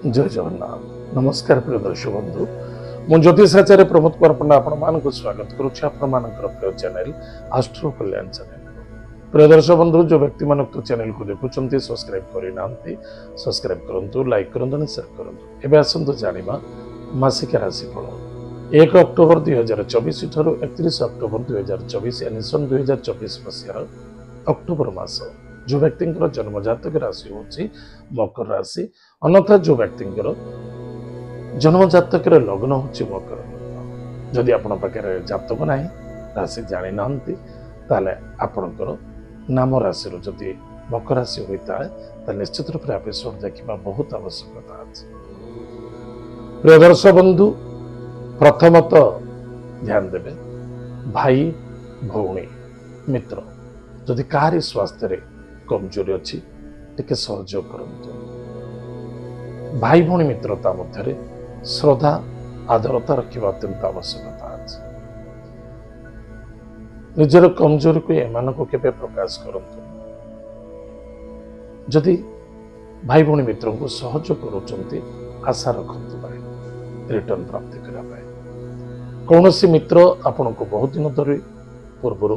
जय जगन्नाथ नमस्कार प्रिय दर्शक बंधु मु ज्योतिषाचार्य प्रमोद कुमार पंडा आपण स्वागत करुच्ची आपण प्रिय चैनल आस्ट्रो कल्याण चैनल प्रिय दर्शक बंधु जो व्यक्ति मान चैनल को देखुं सब्सक्राइब करना सब्सक्राइब करूँ लाइक करूँ शेयर करूँ एवं आसतु जाना मासिक राशिफल 1 अक्टोबर 2024 ठारू 31 अक्टोबर 2024 यानी सन 2024 मसीहार अक्टोबर मास जो व्यक्ति जन्म जातक राशि हूँ मकर राशि अन्यथा जो व्यक्ति जन्म जातक लग्न हूँ मकर लग्न जदि आपण पाखे जातक ना राशि जानी ना ताले आपणकर नाम राशि जदि मकर राशि होता है निश्चित रूप से एपिसोड देखा बहुत आवश्यकता अच्छे। प्रिय दर्शक बंधु प्रथमत ध्यान देवे भाई भौणी मित्र जदि काहारी स्वास्थ्य रे कमजोरी अच्छी टिके सहयोग करते भाई भौणी मित्रता मध्य श्रद्धा आदरता रखा अत्यंत आवश्यकता अच्छे। निजर कमजोरी को एमान को केबे प्रकाश करंतु जदि भाई भौणी मित्र को सहयोग करुचंती आशा रखंतु रिटर्न प्राप्ति करने कौन सी मित्र आपण को बहुत दिन धरी पूर्वर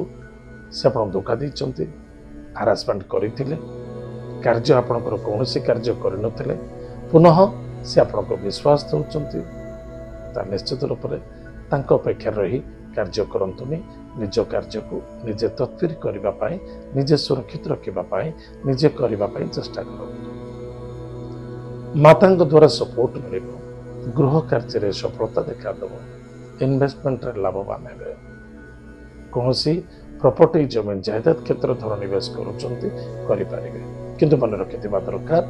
से आप धोखा देते हारासमेंट करते कार्य आपणकर कौन सी कार्य कर पुनः से आपण को विश्वास दौरान निश्चित रूप से अपेक्षा रही कार्य करतुनि निज कार्य को निजे तत्पर करने निजे सुरक्षित रखापी निजे करने चेष्टा करूँ माता द्वारा सपोर्ट मिल गृह कार्य सफलता देखादेव इन्वेस्टमेंट लाभवान है कौन सी प्रॉपर्टी जमीन जायदाद क्षेत्र धन निवेश करें किंतु मन रखि दरकार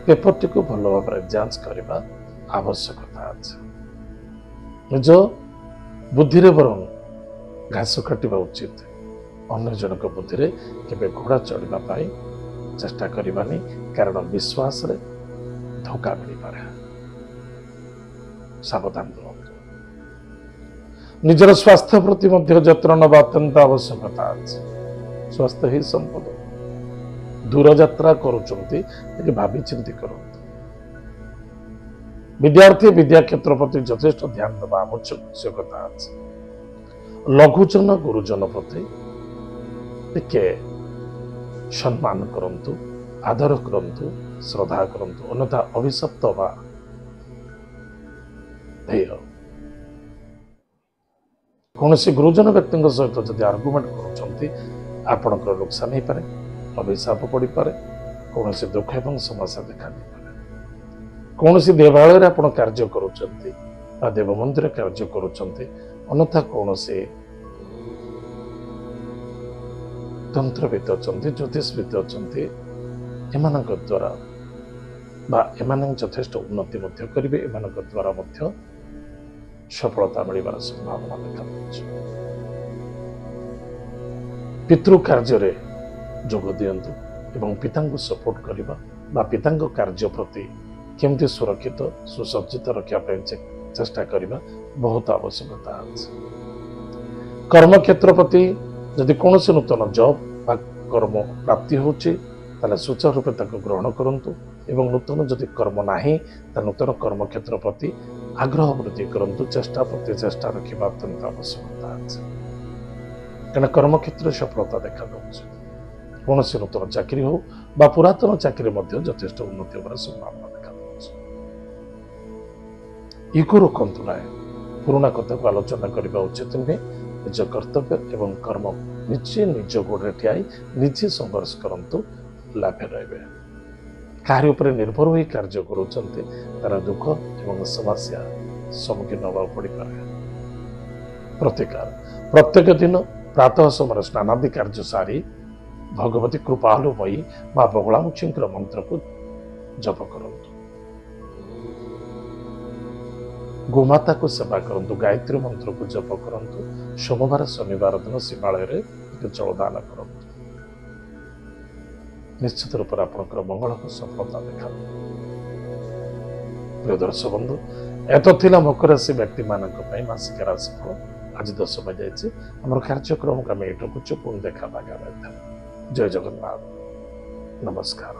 पेपर को भल भाव जांच करने आवश्यकता अच्छे। निज बुद्धि बरং घास काटा उचित अन्य जनक बुद्धि रे केबे घोड़ा चढ़ाई चेष्टा करवानी कारण विश्वास रे धोखा मिल पारे सावधान रहतु। निजर स्वास्थ्य प्रति मध्य जत्न नवा अत्यंत आवश्यकता अच्छे। स्वास्थ्य ही संपद दूर यात्रा करुचंती भावी चिंती करंतु। विद्यार्थी विद्या क्षेत्र प्रति यथेष्ट ध्यान देवा आवश्यकता अच्छे। लघुजन गुरुजन प्रति टिके सम्मान करंतु आदर करंतु श्रद्धा करंतु अन्यथा अभिशप्त वा कौन सी गुरुजन व्यक्ति सहित जब आर्गुमेंट कर नुकसान हो पारे अभिशाप पड़ पारे कौन सी दुख एवं समस्या देखा कौन सी देवालय आप कार्य कर देव मंदिर कार्य कर अन्यथा कौन सी तंत्रविद अच्छा ज्योतिषविद अच्छा एमान द्वारा यथेष्ट उन्नति करेंगे एमान द्वारा सफलता मिलवार संभावना देखा पितृ कार्य जोग दियंतु एवं पिता को सपोर्ट करने पिता कार्य प्रति केमती सुरक्षित सुसज्जित रखापी चेष्टा करने बहुत आवश्यकता अच्छे। कर्म क्षेत्र प्रति जदि कौन से नूतन जॉब बा कर्म प्राप्ति होची सुचारू रूपे ग्रहण करूँ एवं नूतन जदि कर्म ना नूतन कर्म क्षेत्र प्रति आग्रह वृद्धि करूँ चेष्टा प्रति चेष्टा रखा अत्यंत आवश्यकता अच्छे। कहीं कर्म क्षेत्र सफलता देखा कौन से नूतन चाकरी हो बा पुरातन चाकरी यथेष्ट उन्नति होकर संभावना देखा इको रखु ना पुराणा कथा को आलोचना करने उचित नुहे निज कर्तव्य एवं कर्म निजे निज गोड़े ठियाई निजे संघर्ष करंतु लाभे रहे कार्य पर निर्भर हो कार्य करुँच तार दुख एवं समस्या सम्मुखीन होगा पड़ पाए। प्रतिकार प्रत्येक दिन प्रातः समय स्नानादि कार्य सारी भगवती कृपालुमयी मां बगुलामुखी मंत्र को जप करूँ गोमाता को सेवा करूँ गायत्री मंत्र को जप करूँ सोमवार शनिवार दिन शिवालय जलदान करूँ निश्चित रूप से आपंकर मंगल को सफलता देखा। प्रिय दर्शक बंधु एत थिला मकर राशि व्यक्ति मानक मासिक राशिफल आज 10 बजे आम कार्यक्रम को आम एटकुचु पुणी देखा जय जगन्नाथ नमस्कार।